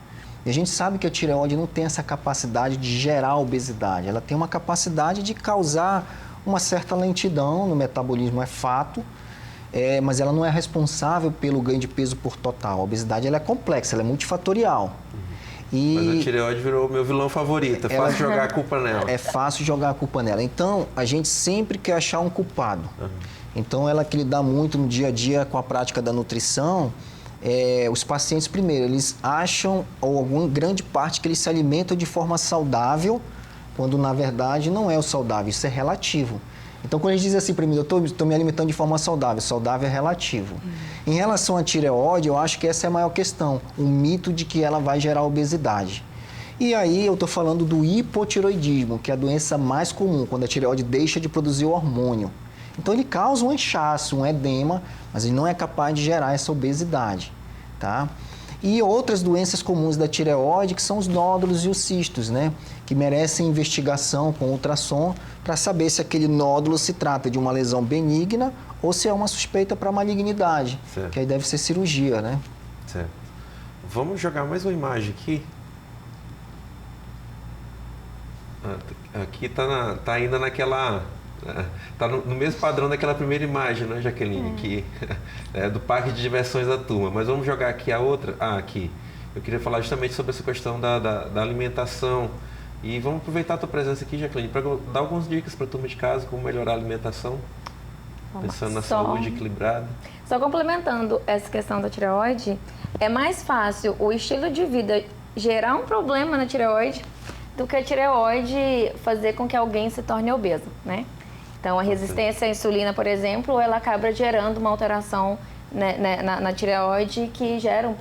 E a gente sabe que a tireoide não tem essa capacidade de gerar obesidade, ela tem uma capacidade de causar uma certa lentidão no metabolismo, é fato, mas ela não é responsável pelo ganho de peso por total. A obesidade ela é complexa, ela é multifatorial. Mas a tireoide virou meu vilão favorito, é fácil jogar a culpa nela. É fácil jogar a culpa nela. Então, a gente sempre quer achar um culpado. Então, ela que lidar muito no dia a dia com a prática da nutrição, os pacientes, primeiro, eles acham, ou alguma grande parte, que eles se alimentam de forma saudável, quando, na verdade, não é o saudável, isso é relativo. Então, quando eles dizem assim para mim, eu estou me alimentando de forma saudável é relativo. Em relação à tireoide, eu acho que essa é a maior questão, o mito de que ela vai gerar obesidade. E aí eu estou falando do hipotireoidismo, que é a doença mais comum, quando a tireoide deixa de produzir o hormônio. Então, ele causa um inchaço, um edema, mas ele não é capaz de gerar essa obesidade, tá? E outras doenças comuns da tireoide, que são os nódulos e os cistos, né? Que merecem investigação com ultrassom para saber se aquele nódulo se trata de uma lesão benigna ou se é uma suspeita para malignidade, certo. Que aí deve ser cirurgia, né? Certo. Vamos jogar mais uma imagem aqui. Aqui tá ainda naquela... Está no mesmo padrão daquela primeira imagem, né, Jaqueline? Que é do parque de diversões da turma. Mas vamos jogar aqui a outra. Aqui. Eu queria falar justamente sobre essa questão da alimentação. E vamos aproveitar a tua presença aqui, Jaqueline, para dar algumas dicas para a turma de casa, como melhorar a alimentação, pensando na saúde equilibrada. Só complementando essa questão da tireoide, é mais fácil o estilo de vida gerar um problema na tireoide do que a tireoide fazer com que alguém se torne obeso, né? Então, a resistência à insulina, por exemplo, ela acaba gerando uma alteração na tireoide que gera um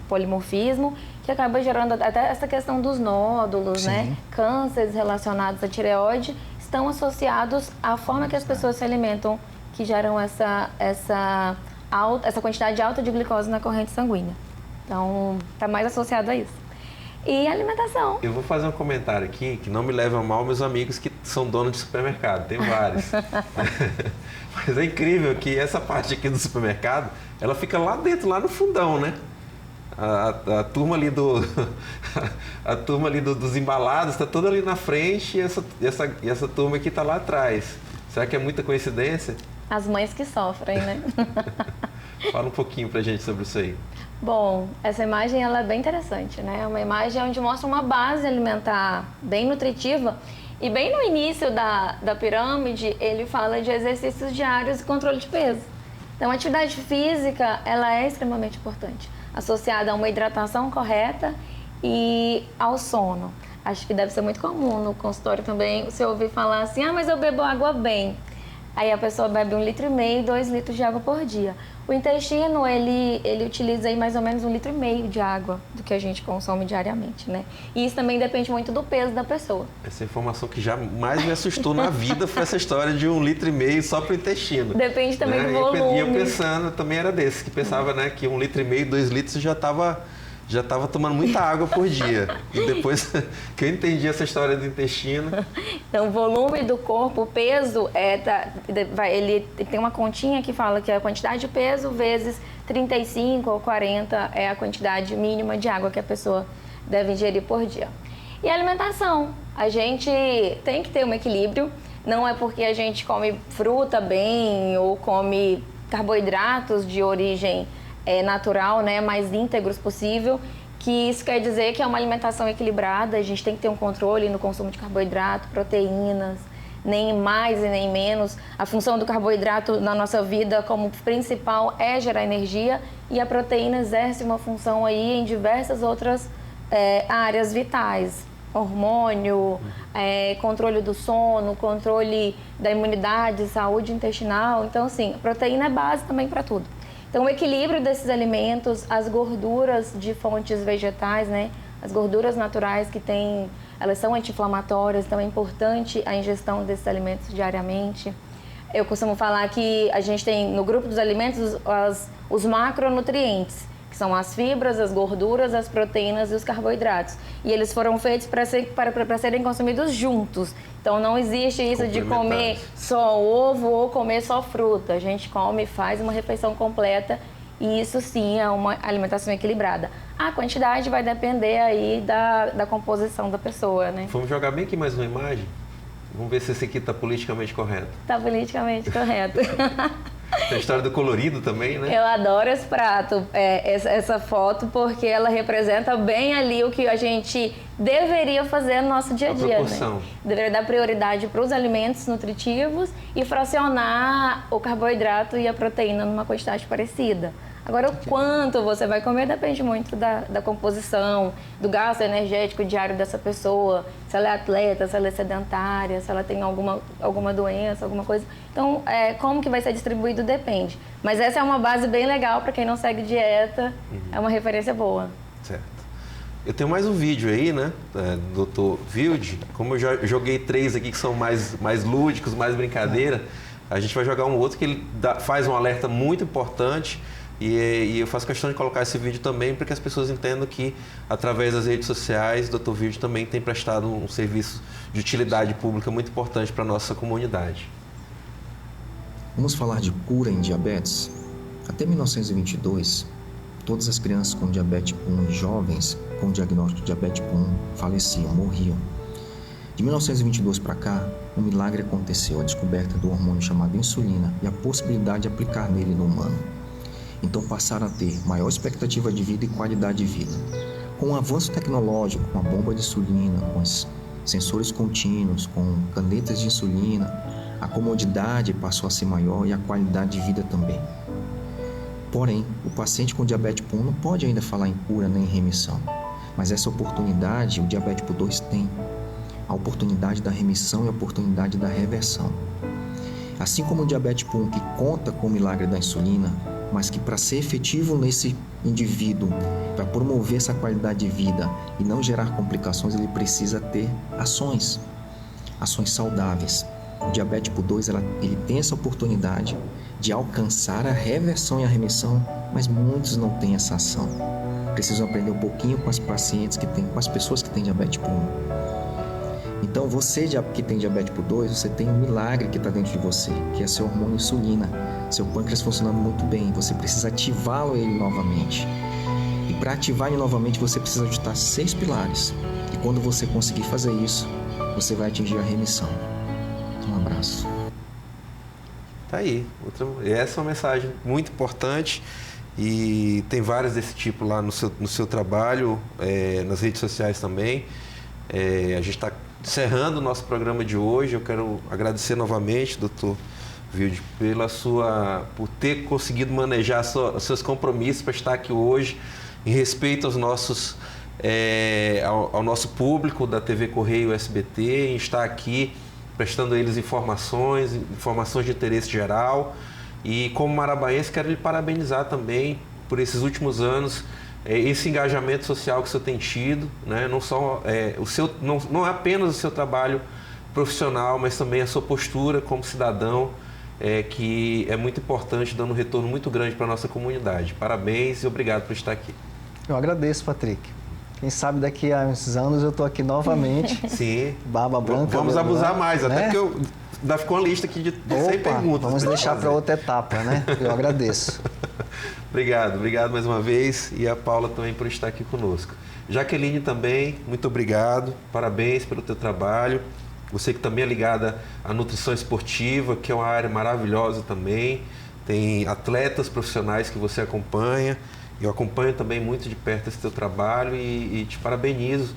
polimorfismo, que acaba gerando até essa questão dos nódulos, né? Cânceres relacionados à tireoide estão associados à forma que as pessoas se alimentam, que geram essa quantidade alta de glicose na corrente sanguínea. Então, está mais associado a isso. E alimentação. Eu vou fazer um comentário aqui, que não me leva a mal meus amigos que são donos de supermercado, tem vários. Mas é incrível que essa parte aqui do supermercado, ela fica lá dentro, lá no fundão, né? A turma ali dos embalados está toda ali na frente e essa turma aqui está lá atrás. Será que é muita coincidência? As mães que sofrem, né? Fala um pouquinho pra gente sobre isso aí. Bom, essa imagem ela é bem interessante, né? É uma imagem onde mostra uma base alimentar bem nutritiva e bem no início da pirâmide ele fala de exercícios diários e controle de peso. Então, a atividade física ela é extremamente importante, associada a uma hidratação correta e ao sono. Acho que deve ser muito comum no consultório também você ouvir falar assim, mas eu bebo água bem. Aí a pessoa bebe 1,5 litro, 2 litros de água por dia. O intestino, ele utiliza aí mais ou menos 1,5 litro de água do que a gente consome diariamente, né? E isso também depende muito do peso da pessoa. Essa informação que jamais me assustou na vida foi essa história de 1,5 litro só para o intestino. Depende também do volume. E eu pensando, eu também era desses, que pensava, né, que 1,5 litro, 2 litros já estava tomando muita água por dia. E depois que eu entendi essa história do intestino... Então, o volume do corpo, o peso, ele tem uma continha que fala que a quantidade de peso vezes 35 ou 40 é a quantidade mínima de água que a pessoa deve ingerir por dia. E a alimentação. A gente tem que ter um equilíbrio. Não é porque a gente come fruta bem ou come carboidratos de origem natural, né, mais íntegros possível, que isso quer dizer que é uma alimentação equilibrada, a gente tem que ter um controle no consumo de carboidrato, proteínas, nem mais e nem menos. A função do carboidrato na nossa vida como principal é gerar energia e a proteína exerce uma função aí em diversas outras áreas vitais. Hormônio, controle do sono, controle da imunidade, saúde intestinal. Então, assim, a proteína é base também para tudo. Então, o equilíbrio desses alimentos, as gorduras de fontes vegetais, né? As gorduras naturais elas são anti-inflamatórias, então é importante a ingestão desses alimentos diariamente. Eu costumo falar que a gente tem no grupo dos alimentos os macronutrientes, que são as fibras, as gorduras, as proteínas e os carboidratos. E eles foram feitos para serem consumidos juntos. Então não existe isso de comer só ovo ou comer só fruta. A gente come e faz uma refeição completa e isso sim é uma alimentação equilibrada. A quantidade vai depender aí da composição da pessoa, né? Vamos jogar bem aqui mais uma imagem? Vamos ver se esse aqui está politicamente correto. Está politicamente correto. Tem a história do colorido também, né? Eu adoro esse prato, essa foto, porque ela representa bem ali o que a gente deveria fazer no nosso dia a dia, né? Deveria dar prioridade para os alimentos nutritivos e fracionar o carboidrato e a proteína numa quantidade parecida. Agora, o quanto você vai comer depende muito da composição, do gasto energético diário dessa pessoa, se ela é atleta, se ela é sedentária, se ela tem alguma doença, alguma coisa. Então, como que vai ser distribuído depende. Mas essa é uma base bem legal para quem não segue dieta, é uma referência boa. Certo. Eu tenho mais um vídeo aí, né, do Dr. Wilde. Como eu já joguei 3 aqui que são mais lúdicos, mais brincadeira, a gente vai jogar um outro que ele faz um alerta muito importante. E eu faço questão de colocar esse vídeo também para que as pessoas entendam que, através das redes sociais, o Dr. Wilde também tem prestado um serviço de utilidade pública muito importante para a nossa comunidade. Vamos falar de cura em diabetes? Até 1922, todas as crianças com diabetes tipo 1 e jovens com diagnóstico de diabetes tipo 1 faleciam, morriam. De 1922 para cá, um milagre aconteceu, a descoberta do hormônio chamado insulina e a possibilidade de aplicar nele no humano. Então passaram a ter maior expectativa de vida e qualidade de vida. Com o avanço tecnológico, com a bomba de insulina, com os sensores contínuos, com canetas de insulina, a comodidade passou a ser maior e a qualidade de vida também. Porém, o paciente com diabetes tipo 1 não pode ainda falar em cura nem em remissão, mas essa oportunidade o diabetes tipo 2 tem. A oportunidade da remissão e a oportunidade da reversão. Assim como o diabetes tipo 1 que conta com o milagre da insulina, mas que para ser efetivo nesse indivíduo, para promover essa qualidade de vida e não gerar complicações, ele precisa ter ações saudáveis. O diabetes tipo 2, ele tem essa oportunidade de alcançar a reversão e a remissão, mas muitos não têm essa ação. Precisam aprender um pouquinho com as pacientes com as pessoas que têm diabetes tipo 1. Então, você que tem diabetes tipo 2, você tem um milagre que está dentro de você, que é seu hormônio insulina, seu pâncreas funcionando muito bem. Você precisa ativá-lo ele novamente. E para ativar ele novamente, você precisa ajustar 6 pilares. E quando você conseguir fazer isso, você vai atingir a remissão. Um abraço. Tá aí. Essa é uma mensagem muito importante e tem várias desse tipo lá no seu trabalho, nas redes sociais também. A gente está encerrando o nosso programa de hoje. Eu quero agradecer novamente, Dr. Wilde, por ter conseguido manejar os seus compromissos para estar aqui hoje, em respeito aos ao nosso público da TV Correio SBT, em estar aqui prestando a eles informações de interesse geral. E como marabaense, quero lhe parabenizar também por esses últimos anos, esse engajamento social que o senhor tem tido, né? Não é apenas o seu trabalho profissional, mas também a sua postura como cidadão, que é muito importante, dando um retorno muito grande para a nossa comunidade. Parabéns e obrigado por estar aqui. Eu agradeço, Patrick. Quem sabe daqui a uns anos eu estou aqui novamente. Sim. Barba branca. Vamos abusar mais, né? Até porque ainda ficou uma lista aqui de 100 perguntas. Vamos deixar para outra etapa, né? Eu agradeço. Obrigado mais uma vez, e a Paula também por estar aqui conosco. Jaqueline também, muito obrigado, parabéns pelo teu trabalho. Você que também é ligada à nutrição esportiva, que é uma área maravilhosa também, tem atletas profissionais que você acompanha. Eu acompanho também muito de perto esse teu trabalho e te parabenizo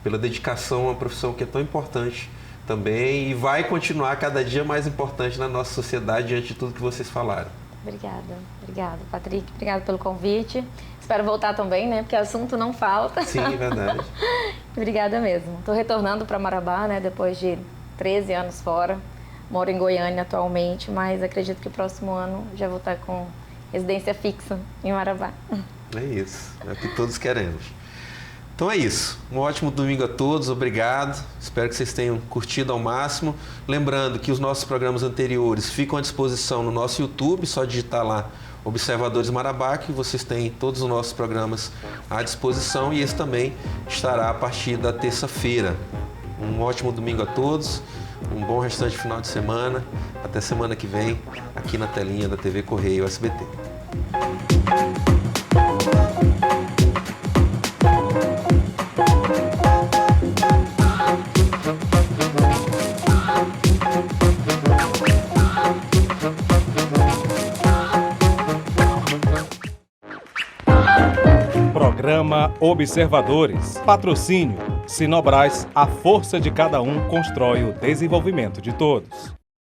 pela dedicação a uma profissão que é tão importante também e vai continuar cada dia mais importante na nossa sociedade diante de tudo que vocês falaram. Obrigada, Patrick. Obrigada pelo convite. Espero voltar também, né? Porque assunto não falta. Sim, é verdade. Obrigada mesmo. Estou retornando para Marabá, né? Depois de 13 anos fora. Moro em Goiânia atualmente, mas acredito que o próximo ano já vou estar com residência fixa em Marabá. É isso, é o que todos queremos. Então é isso. Um ótimo domingo a todos, obrigado. Espero que vocês tenham curtido ao máximo. Lembrando que os nossos programas anteriores ficam à disposição no nosso YouTube, só digitar lá Observadores Marabá, que vocês têm todos os nossos programas à disposição e esse também estará a partir da terça-feira. Um ótimo domingo a todos, um bom restante de final de semana. Até semana que vem, aqui na telinha da TV Correio SBT. Programa Observadores. Patrocínio. Sinobras, a força de cada um constrói o desenvolvimento de todos.